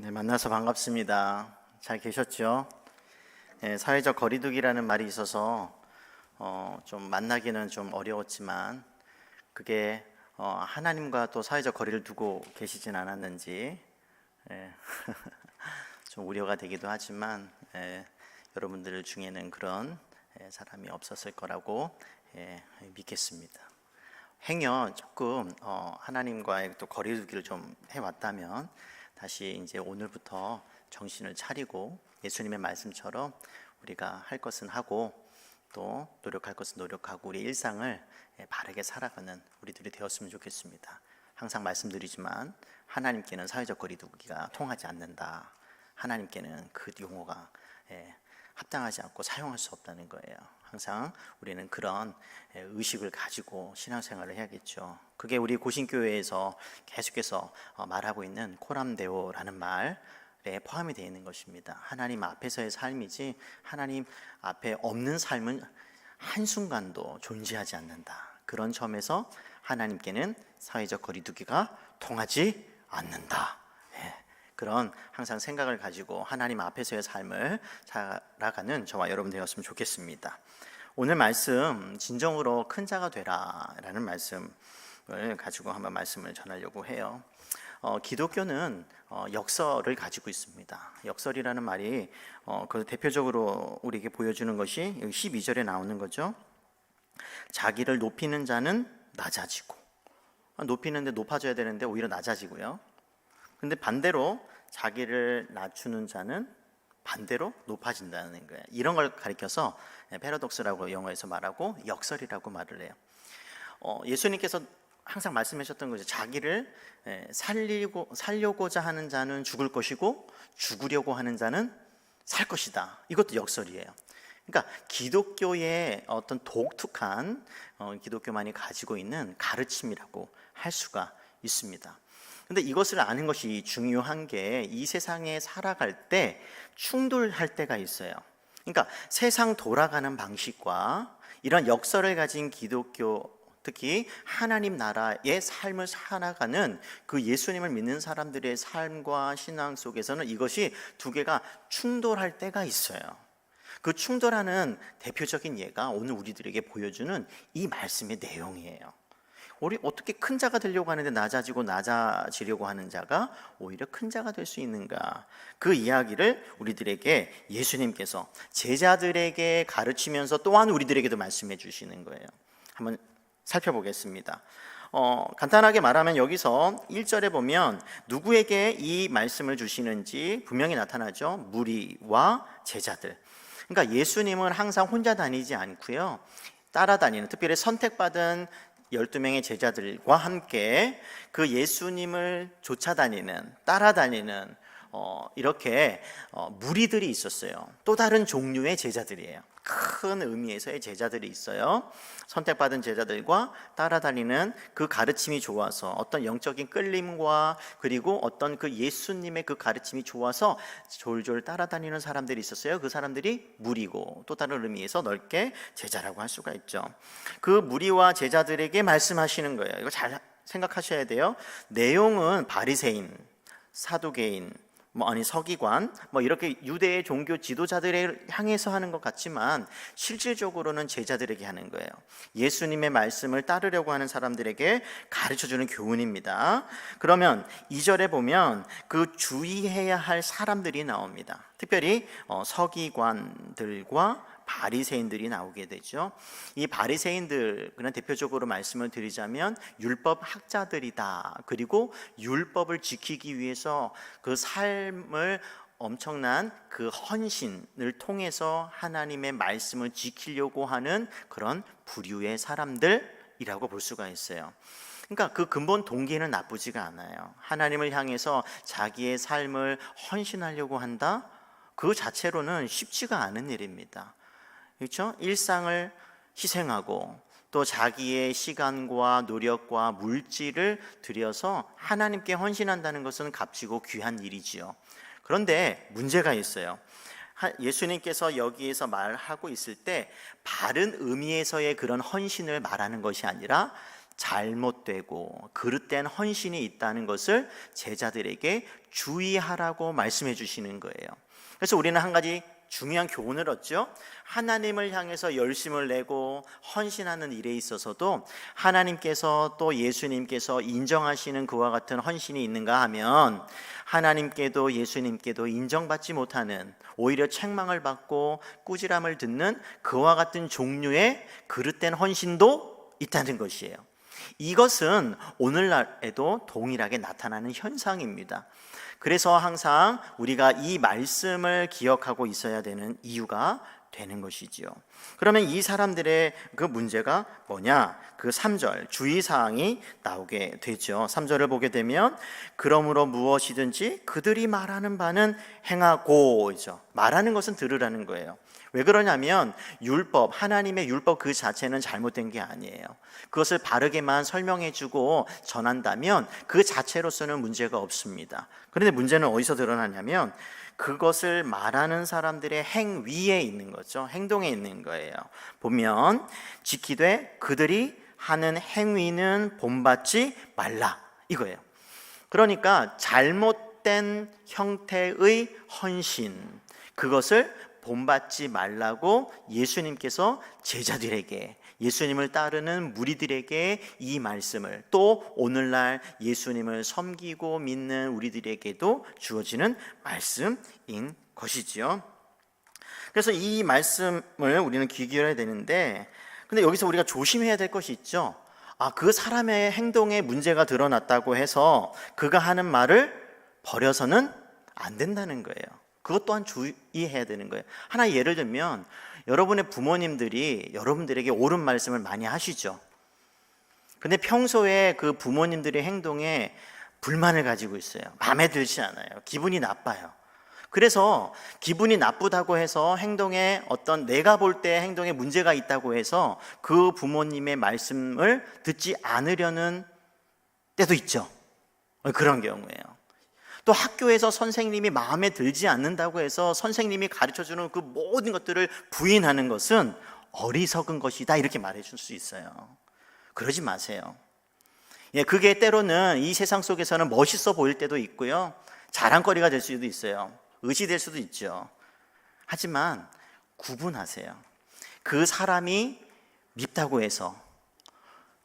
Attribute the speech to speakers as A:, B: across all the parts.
A: 네, 만나서 반갑습니다. 잘 계셨죠? 네, 사회적 거리두기라는 말이 있어서 좀 만나기는 좀 어려웠지만 그게 하나님과 또 사회적 거리를 두고 계시진 않았는지 좀 우려가 되기도 하지만 여러분들 중에는 그런 사람이 없었을 거라고 믿겠습니다. 행여 조금 하나님과의 또 거리두기를 좀 해왔다면 다시 이제 오늘부터 정신을 차리고 예수님의 말씀처럼 우리가 할 것은 하고 또 노력할 것은 노력하고 우리 일상을 바르게 살아가는 우리들이 되었으면 좋겠습니다. 항상 말씀드리지만 하나님께는 사회적 거리두기가 통하지 않는다. 하나님께는 그 용어가 합당하지 않고 사용할 수 없다는 거예요. 항상 우리는 그런 의식을 가지고 신앙생활을 해야겠죠. 그게 우리 고신교회에서 계속해서 말하고 있는 코람데오라는 말에 포함이 되어 있는 것입니다. 하나님 앞에서의 삶이지 하나님 앞에 없는 삶은 한순간도 존재하지 않는다. 그런 점에서 하나님께는 사회적 거리두기가 통하지 않는다. 그런 항상 생각을 가지고 하나님 앞에서의 삶을 살아가는 저와 여러분 되었으면 좋겠습니다. 오늘 말씀 진정으로 큰 자가 되라 라는 말씀을 가지고 한번 말씀을 전하려고 해요. 기독교는 역설을 가지고 있습니다. 역설이라는 말이 그 대표적으로 우리에게 보여주는 것이 12절에 나오는 거죠. 자기를 높이는 자는 낮아지고, 높이는데 높아져야 되는데 오히려 낮아지고요. 근데 반대로 자기를 낮추는 자는 반대로 높아진다는 거예요. 이런 걸 가리켜서 패러독스라고 영어에서 말하고 역설이라고 말을 해요. 예수님께서 항상 말씀하셨던 거죠. 자기를 살려고자 하는 자는 죽을 것이고 죽으려고 하는 자는 살 것이다. 이것도 역설이에요. 그러니까 기독교의 어떤 독특한 기독교만이 가지고 있는 가르침이라고 할 수가 있습니다. 근데 이것을 아는 것이 중요한 게 이 세상에 살아갈 때 충돌할 때가 있어요. 그러니까 세상 돌아가는 방식과 이런 역설을 가진 기독교, 특히 하나님 나라의 삶을 살아가는 그 예수님을 믿는 사람들의 삶과 신앙 속에서는 이것이 두 개가 충돌할 때가 있어요. 그 충돌하는 대표적인 예가 오늘 우리들에게 보여주는 이 말씀의 내용이에요. 우리 어떻게 큰 자가 되려고 하는데 낮아지려고 하는 자가 오히려 큰 자가 될 수 있는가? 그 이야기를 우리들에게 예수님께서 제자들에게 가르치면서 또한 우리들에게도 말씀해 주시는 거예요. 한번 살펴보겠습니다. 간단하게 말하면 여기서 1절에 보면 누구에게 이 말씀을 주시는지 분명히 나타나죠. 무리와 제자들. 그러니까 예수님은 항상 혼자 다니지 않고요. 따라다니는, 특별히 선택받은 12명의 제자들과 함께 그 예수님을 쫓아다니는, 따라다니는 이렇게 무리들이 있었어요. 또 다른 종류의 제자들이에요. 큰 의미에서의 제자들이 있어요. 선택받은 제자들과 따라다니는 그 가르침이 좋아서 어떤 영적인 끌림과 그리고 어떤 그 예수님의 그 가르침이 좋아서 졸졸 따라다니는 사람들이 있었어요. 그 사람들이 무리고 또 다른 의미에서 넓게 제자라고 할 수가 있죠. 그 무리와 제자들에게 말씀하시는 거예요. 이거 잘 생각하셔야 돼요. 내용은 바리새인, 사두개인, 서기관, 이렇게 유대의 종교 지도자들을 향해서 하는 것 같지만 실질적으로는 제자들에게 하는 거예요. 예수님의 말씀을 따르려고 하는 사람들에게 가르쳐주는 교훈입니다. 그러면 2절에 보면 그 주의해야 할 사람들이 나옵니다. 특별히 서기관들과 바리새인들이 나오게 되죠. 이 바리새인들, 그냥 대표적으로 말씀을 드리자면 율법 학자들이다. 그리고 율법을 지키기 위해서 그 삶을 엄청난 그 헌신을 통해서 하나님의 말씀을 지키려고 하는 그런 부류의 사람들이라고 볼 수가 있어요. 그러니까 그 근본 동기는 나쁘지가 않아요. 하나님을 향해서 자기의 삶을 헌신하려고 한다? 그 자체로는 쉽지가 않은 일입니다. 그렇죠? 일상을 희생하고 또 자기의 시간과 노력과 물질을 들여서 하나님께 헌신한다는 것은 값지고 귀한 일이지요. 그런데 문제가 있어요. 예수님께서 여기에서 말하고 있을 때 바른 의미에서의 그런 헌신을 말하는 것이 아니라 잘못되고 그릇된 헌신이 있다는 것을 제자들에게 주의하라고 말씀해 주시는 거예요. 그래서 우리는 한 가지 중요한 교훈을 얻죠. 하나님을 향해서 열심을 내고 헌신하는 일에 있어서도 하나님께서 또 예수님께서 인정하시는 그와 같은 헌신이 있는가 하면 하나님께도 예수님께도 인정받지 못하는, 오히려 책망을 받고 꾸지람을 듣는 그와 같은 종류의 그릇된 헌신도 있다는 것이에요. 이것은 오늘날에도 동일하게 나타나는 현상입니다. 그래서 항상 우리가 이 말씀을 기억하고 있어야 되는 이유가 되는 것이지요. 그러면 이 사람들의 그 문제가 뭐냐? 그 3절 주의사항이 나오게 되죠. 3절을 보게 되면 그러므로 무엇이든지 그들이 말하는 바는 행하고이죠. 말하는 것은 들으라는 거예요. 왜 그러냐면 율법, 하나님의 율법 그 자체는 잘못된 게 아니에요. 그것을 바르게만 설명해주고 전한다면 그 자체로서는 문제가 없습니다. 그런데 문제는 어디서 드러나냐면 그것을 말하는 사람들의 행위에 있는 거죠. 행동에 있는 거예요. 보면 지키되 그들이 하는 행위는 본받지 말라 이거예요. 그러니까 잘못된 형태의 헌신, 그것을 본받지 말라고 예수님께서 제자들에게, 예수님을 따르는 무리들에게 이 말씀을, 또 오늘날 예수님을 섬기고 믿는 우리들에게도 주어지는 말씀인 것이지요. 그래서 이 말씀을 우리는 귀 기울여야 되는데, 근데 여기서 우리가 조심해야 될 것이 있죠. 그 사람의 행동에 문제가 드러났다고 해서 그가 하는 말을 버려서는 안 된다는 거예요. 그것 또한 주의해야 되는 거예요. 하나 예를 들면 여러분의 부모님들이 여러분들에게 옳은 말씀을 많이 하시죠. 근데 평소에 그 부모님들의 행동에 불만을 가지고 있어요. 마음에 들지 않아요. 기분이 나빠요. 그래서 기분이 나쁘다고 해서 행동에 어떤, 내가 볼 때 행동에 문제가 있다고 해서 그 부모님의 말씀을 듣지 않으려는 때도 있죠. 그런 경우에요. 또 학교에서 선생님이 마음에 들지 않는다고 해서 선생님이 가르쳐주는 그 모든 것들을 부인하는 것은 어리석은 것이다, 이렇게 말해줄 수 있어요. 그러지 마세요. 그게 때로는 이 세상 속에서는 멋있어 보일 때도 있고요, 자랑거리가 될 수도 있어요. 의지될 수도 있죠. 하지만 구분하세요. 그 사람이 밉다고 해서,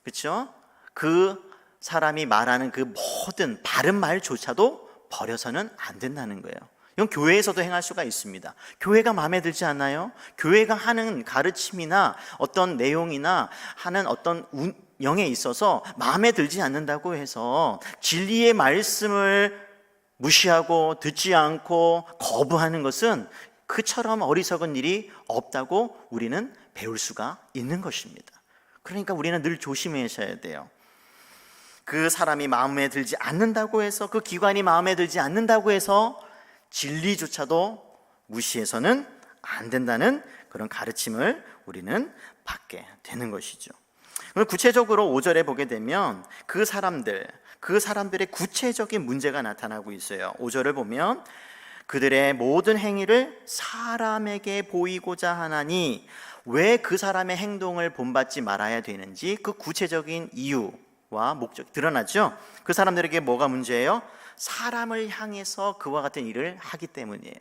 A: 그렇죠? 그 사람이 말하는 그 모든 바른 말조차도 버려서는 안 된다는 거예요. 이건 교회에서도 행할 수가 있습니다. 교회가 마음에 들지 않나요? 교회가 하는 가르침이나 어떤 내용이나 하는 어떤 운영에 있어서 마음에 들지 않는다고 해서 진리의 말씀을 무시하고 듣지 않고 거부하는 것은 그처럼 어리석은 일이 없다고 우리는 배울 수가 있는 것입니다. 그러니까 우리는 늘 조심하셔야 돼요. 그 사람이 마음에 들지 않는다고 해서, 그 기관이 마음에 들지 않는다고 해서 진리조차도 무시해서는 안 된다는 그런 가르침을 우리는 받게 되는 것이죠. 구체적으로 5절에 보게 되면 그 사람들의 구체적인 문제가 나타나고 있어요. 5절을 보면 그들의 모든 행위를 사람에게 보이고자 하나니, 왜 그 사람의 행동을 본받지 말아야 되는지 그 구체적인 이유와 목적이 드러나죠. 그 사람들에게 뭐가 문제예요? 사람을 향해서 그와 같은 일을 하기 때문이에요.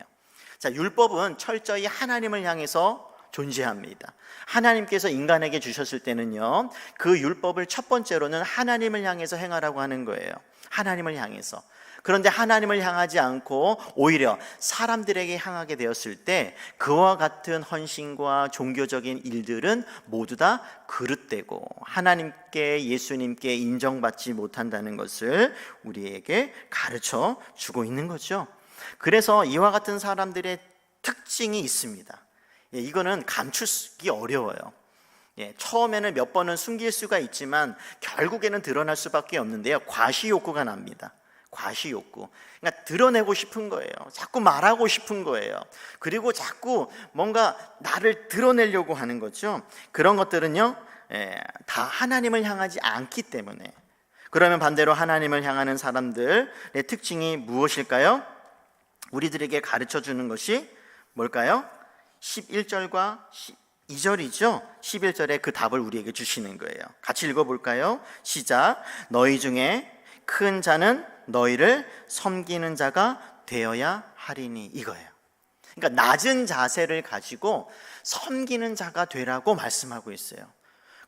A: 자, 율법은 철저히 하나님을 향해서 존재합니다. 하나님께서 인간에게 주셨을 때는요, 그 율법을 첫 번째로는 하나님을 향해서 행하라고 하는 거예요. 하나님을 향해서. 그런데 하나님을 향하지 않고 오히려 사람들에게 향하게 되었을 때 그와 같은 헌신과 종교적인 일들은 모두 다 그릇되고 하나님께, 예수님께 인정받지 못한다는 것을 우리에게 가르쳐 주고 있는 거죠. 그래서 이와 같은 사람들의 특징이 있습니다. 이거는 감추기 어려워요. 처음에는 몇 번은 숨길 수가 있지만 결국에는 드러날 수밖에 없는데요, 과시욕구가 납니다. 과시욕구. 그러니까 드러내고 싶은 거예요. 자꾸 말하고 싶은 거예요. 그리고 자꾸 뭔가 나를 드러내려고 하는 거죠. 그런 것들은요, 다 하나님을 향하지 않기 때문에. 그러면 반대로 하나님을 향하는 사람들의 특징이 무엇일까요? 우리들에게 가르쳐 주는 것이 뭘까요? 11절과 2절이죠. 11절에 그 답을 우리에게 주시는 거예요. 같이 읽어볼까요? 시작. 너희 중에 큰 자는 너희를 섬기는 자가 되어야 하리니, 이거예요. 그러니까 낮은 자세를 가지고 섬기는 자가 되라고 말씀하고 있어요.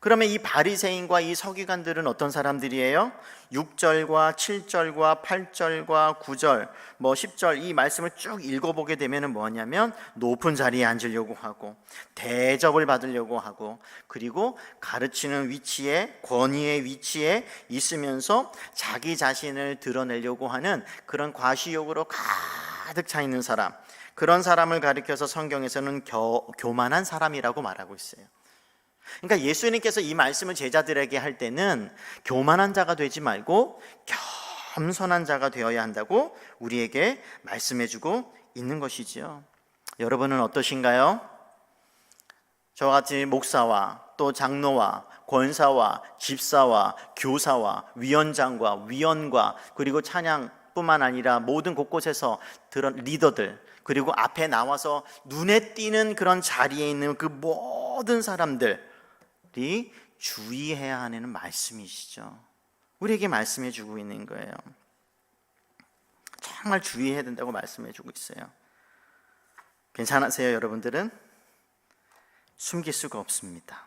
A: 그러면 이 바리새인과 이 서기관들은 어떤 사람들이에요? 6절과 7절과 8절과 9절, 10절 이 말씀을 쭉 읽어보게 되면 뭐냐면 높은 자리에 앉으려고 하고 대접을 받으려고 하고 그리고 가르치는 위치에, 권위의 위치에 있으면서 자기 자신을 드러내려고 하는 그런 과시욕으로 가득 차 있는 사람, 그런 사람을 가리켜서 성경에서는 교만한 사람이라고 말하고 있어요. 그러니까 예수님께서 이 말씀을 제자들에게 할 때는 교만한 자가 되지 말고 겸손한 자가 되어야 한다고 우리에게 말씀해주고 있는 것이지요. 여러분은 어떠신가요? 저와 같이 목사와 또 장로와 권사와 집사와 교사와 위원장과 위원과 그리고 찬양뿐만 아니라 모든 곳곳에서 리더들, 그리고 앞에 나와서 눈에 띄는 그런 자리에 있는 그 모든 사람들 주의해야 하는 말씀이시죠. 우리에게 말씀해 주고 있는 거예요. 정말 주의해야 된다고 말씀해 주고 있어요. 괜찮으세요, 여러분들은? 숨길 수가 없습니다.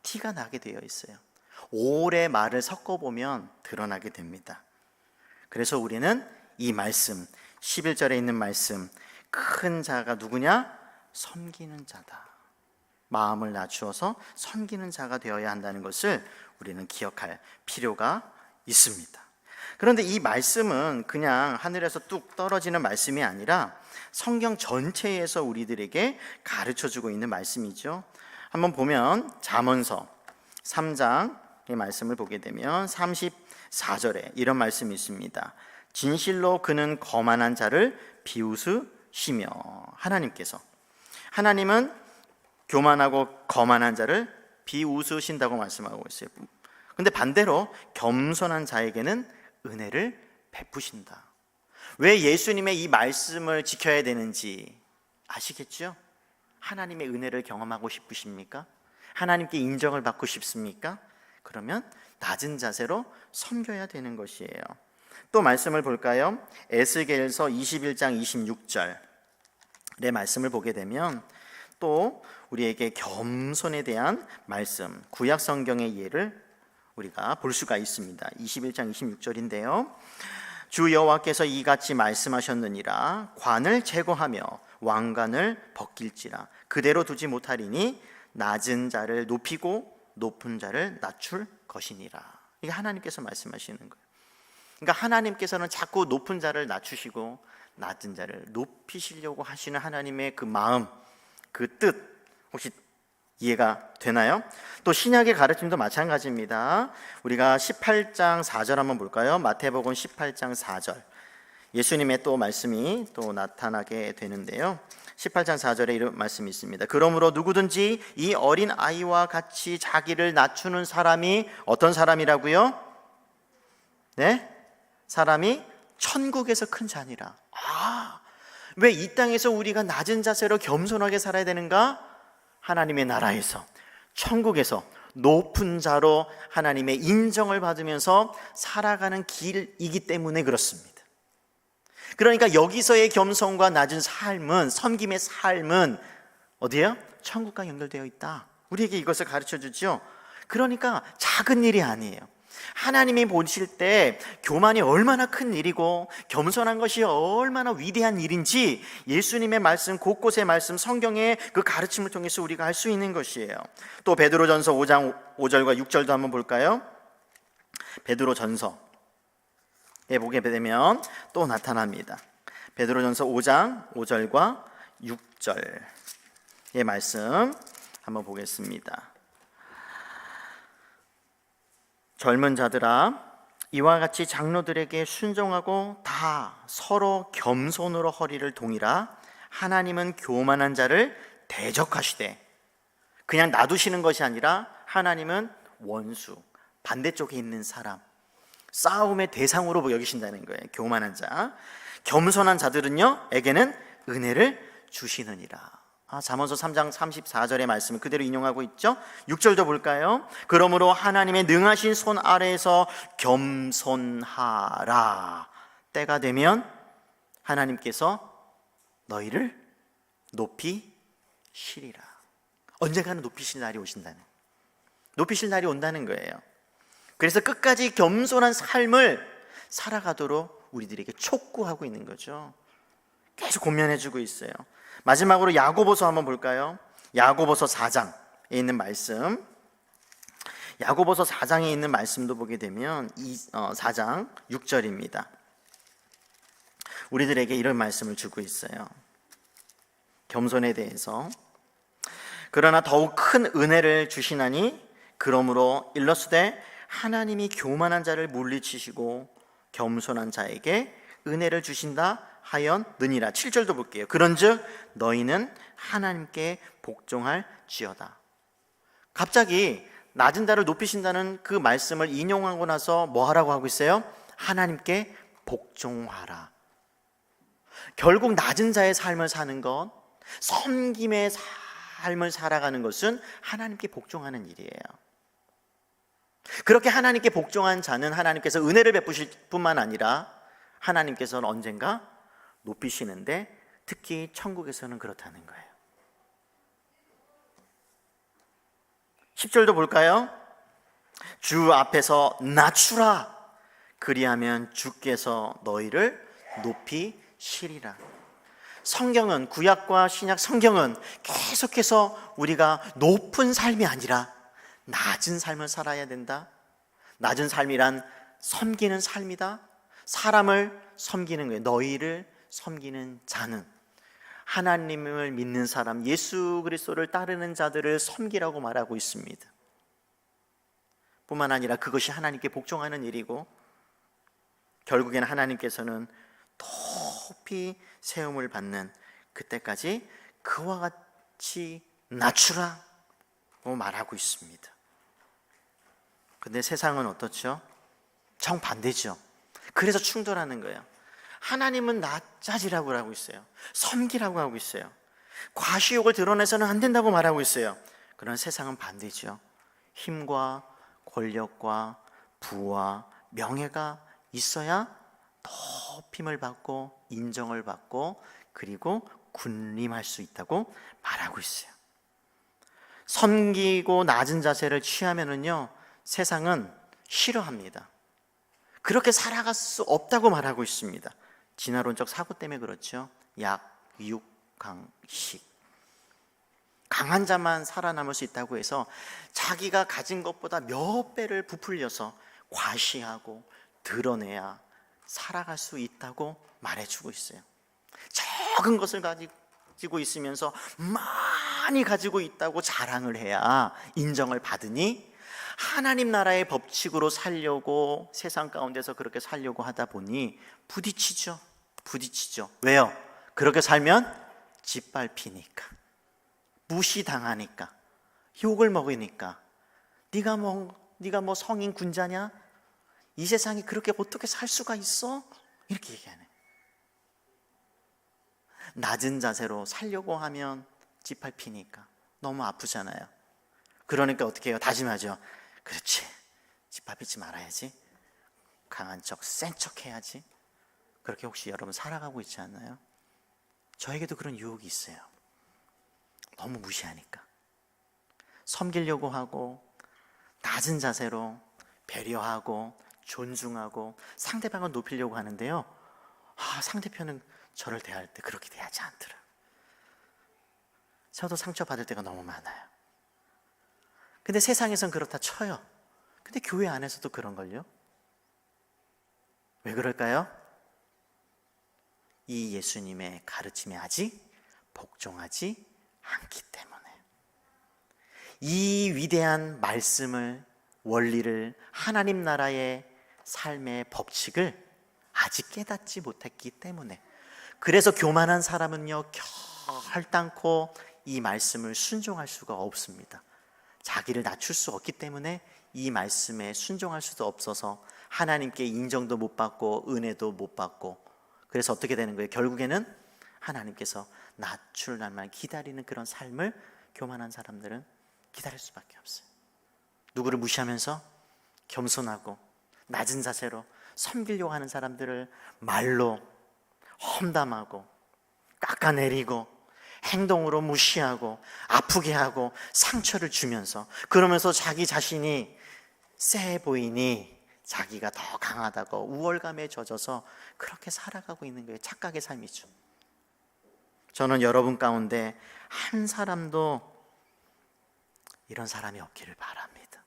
A: 티가 나게 되어 있어요. 오래 말을 섞어보면 드러나게 됩니다. 그래서 우리는 이 말씀, 11절에 있는 말씀, 큰 자가 누구냐? 섬기는 자다. 마음을 낮추어서 섬기는 자가 되어야 한다는 것을 우리는 기억할 필요가 있습니다. 그런데 이 말씀은 그냥 하늘에서 뚝 떨어지는 말씀이 아니라 성경 전체에서 우리들에게 가르쳐주고 있는 말씀이죠. 한번 보면 잠언서 3장의 말씀을 보게 되면 34절에 이런 말씀이 있습니다. 진실로 그는 거만한 자를 비웃으시며, 하나님은 교만하고 거만한 자를 비웃으신다고 말씀하고 있어요. 근데 반대로 겸손한 자에게는 은혜를 베푸신다. 왜 예수님의 이 말씀을 지켜야 되는지 아시겠죠? 하나님의 은혜를 경험하고 싶으십니까? 하나님께 인정을 받고 싶습니까? 그러면 낮은 자세로 섬겨야 되는 것이에요. 또 말씀을 볼까요? 에스겔서 21장 26절의 말씀을 보게 되면 또 우리에게 겸손에 대한 말씀, 구약 성경의 예를 우리가 볼 수가 있습니다. 21장 26절인데요. 주 여호와께서 이같이 말씀하셨느니라. 관을 제거하며 왕관을 벗길지라. 그대로 두지 못하리니 낮은 자를 높이고 높은 자를 낮출 것이니라. 이게 하나님께서 말씀하시는 거예요. 그러니까 하나님께서는 자꾸 높은 자를 낮추시고 낮은 자를 높이시려고 하시는 하나님의 그 마음, 그 뜻, 혹시 이해가 되나요? 또 신약의 가르침도 마찬가지입니다. 우리가 18장 4절 한번 볼까요? 마태복음 18장 4절. 예수님의 또 말씀이 또 나타나게 되는데요. 18장 4절에 이런 말씀이 있습니다. 그러므로 누구든지 이 어린 아이와 같이 자기를 낮추는 사람이 어떤 사람이라고요? 네? 사람이 천국에서 큰 자니라. 왜 이 땅에서 우리가 낮은 자세로 겸손하게 살아야 되는가? 하나님의 나라에서, 천국에서 높은 자로 하나님의 인정을 받으면서 살아가는 길이기 때문에 그렇습니다. 그러니까 여기서의 겸손과 낮은 삶은, 섬김의 삶은 어디예요? 천국과 연결되어 있다. 우리에게 이것을 가르쳐 주죠. 그러니까 작은 일이 아니에요. 하나님이 보실 때 교만이 얼마나 큰 일이고 겸손한 것이 얼마나 위대한 일인지 예수님의 말씀, 곳곳의 말씀, 성경의 그 가르침을 통해서 우리가 알 수 있는 것이에요. 또 베드로전서 5장 5절과 6절도 한번 볼까요? 베드로전서에 보게 되면 또 나타납니다. 베드로전서 5장 5절과 6절의 말씀 한번 보겠습니다. 젊은 자들아, 이와 같이 장로들에게 순종하고 다 서로 겸손으로 허리를 동이라. 하나님은 교만한 자를 대적하시되, 그냥 놔두시는 것이 아니라 하나님은 원수, 반대쪽에 있는 사람, 싸움의 대상으로 여기신다는 거예요. 교만한 자. 겸손한 자들은요, 에게는 은혜를 주시느니라. 잠언서 3장 34절의 말씀을 그대로 인용하고 있죠. 6절도 볼까요? 그러므로 하나님의 능하신 손 아래에서 겸손하라. 때가 되면 하나님께서 너희를 높이시리라. 언젠가는 높이실 날이 오신다는, 높이실 날이 온다는 거예요. 그래서 끝까지 겸손한 삶을 살아가도록 우리들에게 촉구하고 있는 거죠. 계속 권면해주고 있어요. 마지막으로 야고보서 한번 볼까요? 야고보서 4장에 있는 말씀, 야고보서 4장에 있는 말씀도 보게 되면 4장 6절입니다. 우리들에게 이런 말씀을 주고 있어요. 겸손에 대해서. 그러나 더욱 큰 은혜를 주시나니 그러므로 일러스되 하나님이 교만한 자를 물리치시고 겸손한 자에게 은혜를 주신다 하였느니라. 7절도 볼게요. 그런즉 너희는 하나님께 복종할지어다. 갑자기 낮은 자를 높이신다는 그 말씀을 인용하고 나서 뭐 하라고 하고 있어요? 하나님께 복종하라. 결국 낮은 자의 삶을 사는 것, 섬김의 삶을 살아가는 것은 하나님께 복종하는 일이에요. 그렇게 하나님께 복종한 자는 하나님께서 은혜를 베푸실 뿐만 아니라 하나님께서는 언젠가 높이시는데, 특히 천국에서는 그렇다는 거예요. 10절도 볼까요? 주 앞에서 낮추라. 그리하면 주께서 너희를 높이시리라. 성경은, 구약과 신약 성경은 계속해서 우리가 높은 삶이 아니라 낮은 삶을 살아야 된다. 낮은 삶이란 섬기는 삶이다. 사람을 섬기는 거예요. 너희를 섬기는 자는, 하나님을 믿는 사람, 예수 그리스도를 따르는 자들을 섬기라고 말하고 있습니다. 뿐만 아니라 그것이 하나님께 복종하는 일이고, 결국에는 하나님께서는 높이 세움을 받는 그때까지 그와 같이 낮추라고 말하고 있습니다. 근데 세상은 어떻죠? 정반대죠. 그래서 충돌하는 거예요. 하나님은 낮아지라고 하고 있어요. 섬기라고 하고 있어요. 과시욕을 드러내서는 안 된다고 말하고 있어요. 그러나 세상은 반대죠. 힘과 권력과 부와 명예가 있어야 높임을 받고 인정을 받고 그리고 군림할 수 있다고 말하고 있어요. 섬기고 낮은 자세를 취하면은요, 세상은 싫어합니다. 그렇게 살아갈 수 없다고 말하고 있습니다. 진화론적 사고 때문에 그렇죠. 약육강식. 강한 자만 살아남을 수 있다고 해서 자기가 가진 것보다 몇 배를 부풀려서 과시하고 드러내야 살아갈 수 있다고 말해주고 있어요. 적은 것을 가지고 있으면서 많이 가지고 있다고 자랑을 해야 인정을 받으니, 하나님 나라의 법칙으로 살려고 세상 가운데서 그렇게 살려고 하다 보니 부딪히죠. 왜요? 그렇게 살면 짓밟히니까, 무시당하니까, 욕을 먹으니까. 네가 뭐 성인 군자냐? 이 세상에 그렇게 어떻게 살 수가 있어? 이렇게 얘기하네. 낮은 자세로 살려고 하면 짓밟히니까 너무 아프잖아요. 그러니까 어떻게 해요? 다짐하죠. 그렇지, 짓밟히지 말아야지, 강한 척, 센 척 해야지. 그렇게 혹시 여러분 살아가고 있지 않나요? 저에게도 그런 유혹이 있어요. 너무 무시하니까 섬기려고 하고, 낮은 자세로 배려하고 존중하고 상대방을 높이려고 하는데요, 상대편은 저를 대할 때 그렇게 대하지 않더라. 저도 상처받을 때가 너무 많아요. 근데 세상에선 그렇다 쳐요. 근데 교회 안에서도 그런걸요. 왜 그럴까요? 이 예수님의 가르침에 아직 복종하지 않기 때문에. 이 위대한 말씀을, 원리를, 하나님 나라의 삶의 법칙을 아직 깨닫지 못했기 때문에. 그래서 교만한 사람은요, 결단코 이 말씀을 순종할 수가 없습니다. 자기를 낮출 수 없기 때문에 이 말씀에 순종할 수도 없어서 하나님께 인정도 못 받고 은혜도 못 받고, 그래서 어떻게 되는 거예요? 결국에는 하나님께서 낮출 날만 기다리는 그런 삶을 교만한 사람들은 기다릴 수밖에 없어요. 누구를 무시하면서 겸손하고 낮은 자세로 섬기려고 하는 사람들을 말로 험담하고 깎아내리고 행동으로 무시하고 아프게 하고 상처를 주면서, 그러면서 자기 자신이 세 보이니 자기가 더 강하다고 우월감에 젖어서 그렇게 살아가고 있는 거예요. 착각의 삶이죠. 저는 여러분 가운데 한 사람도 이런 사람이 없기를 바랍니다.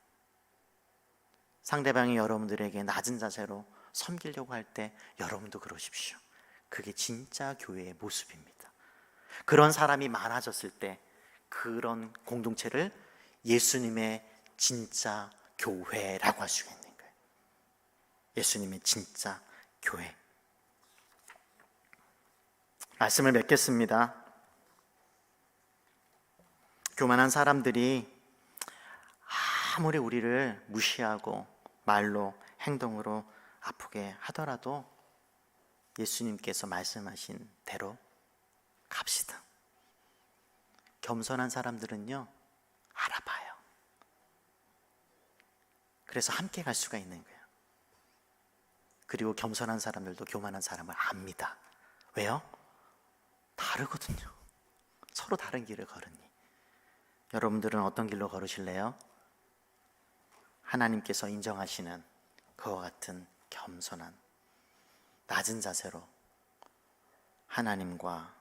A: 상대방이 여러분들에게 낮은 자세로 섬기려고 할 때 여러분도 그러십시오. 그게 진짜 교회의 모습입니다. 그런 사람이 많아졌을 때 그런 공동체를 예수님의 진짜 교회라고 할 수가 있는 거예요. 예수님의 진짜 교회. 말씀을 맺겠습니다. 교만한 사람들이 아무리 우리를 무시하고 말로 행동으로 아프게 하더라도 예수님께서 말씀하신 대로 갑시다. 겸손한 사람들은요, 알아봐요. 그래서 함께 갈 수가 있는 거예요. 그리고 겸손한 사람들도 교만한 사람을 압니다. 왜요? 다르거든요. 서로 다른 길을 걸으니. 여러분들은 어떤 길로 걸으실래요? 하나님께서 인정하시는 그와 같은 겸손한 낮은 자세로 하나님과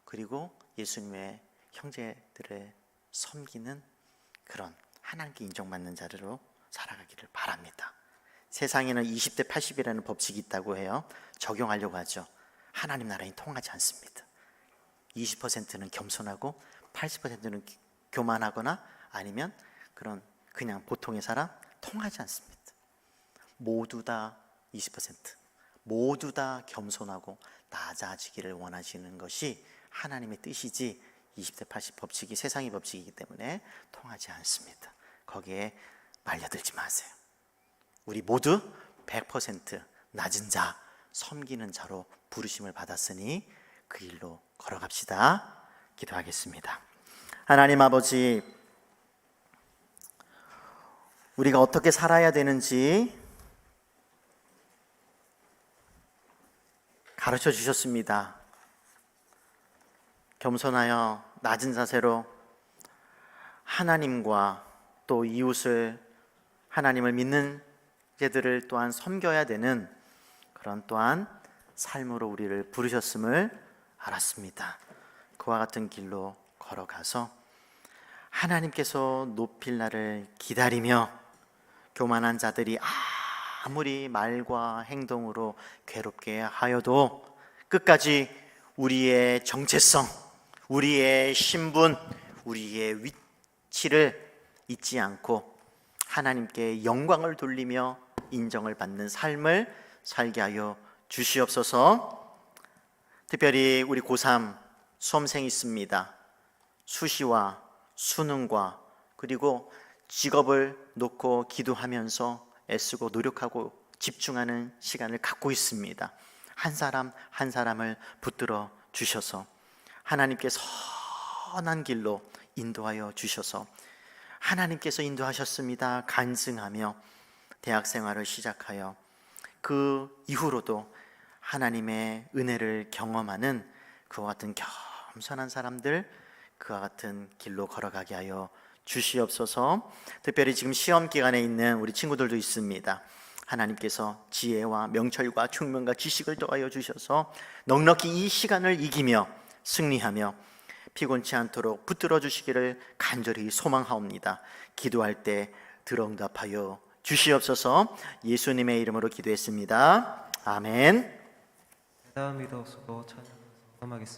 A: 그리고 예수님의 형제들을 섬기는 그런 하나님께 인정받는 자리로 살아가기를 바랍니다. 세상에는 20대 80이라는 법칙이 있다고 해요. 적용하려고 하죠. 하나님 나라에 통하지 않습니다. 20%는 겸손하고 80%는 교만하거나 아니면 그런 그냥 보통의 사람 통하지 않습니다. 모두 다 20%, 모두 다 겸손하고 낮아지기를 원하시는 것이 하나님의 뜻이지 20대 80 법칙이 세상의 법칙이기 때문에 통하지 않습니다. 거기에 말려들지 마세요. 우리 모두 100% 낮은 자, 섬기는 자로 부르심을 받았으니 그 일로 걸어갑시다. 기도하겠습니다. 하나님 아버지, 우리가 어떻게 살아야 되는지 가르쳐 주셨습니다. 겸손하여 낮은 자세로 하나님과 또 이웃을, 하나님을 믿는 제들을 또한 섬겨야 되는 그런 또한 삶으로 우리를 부르셨음을 알았습니다. 그와 같은 길로 걸어가서 하나님께서 높일 날을 기다리며 교만한 자들이 아무리 말과 행동으로 괴롭게 하여도 끝까지 우리의 정체성, 우리의 신분, 우리의 위치를 잊지 않고 하나님께 영광을 돌리며 인정을 받는 삶을 살게 하여 주시옵소서. 특별히 우리 고3 수험생이 있습니다. 수시와 수능과 그리고 직업을 놓고 기도하면서 애쓰고 노력하고 집중하는 시간을 갖고 있습니다. 한 사람 한 사람을 붙들어 주셔서 하나님께 선한 길로 인도하여 주셔서 하나님께서 인도하셨습니다 간증하며 대학 생활을 시작하여 그 이후로도 하나님의 은혜를 경험하는 그와 같은 겸손한 사람들, 그와 같은 길로 걸어가게 하여 주시옵소서. 특별히 지금 시험 기간에 있는 우리 친구들도 있습니다. 하나님께서 지혜와 명철과 총명과 지식을 더하여 주셔서 넉넉히 이 시간을 이기며 승리하며 피곤치 않도록 붙들어 주시기를 간절히 소망하옵니다. 기도할 때 들어응답하여 주시옵소서. 예수님의 이름으로 기도했습니다. 아멘.
B: 다음 믿어 수고 찬양하겠습니다.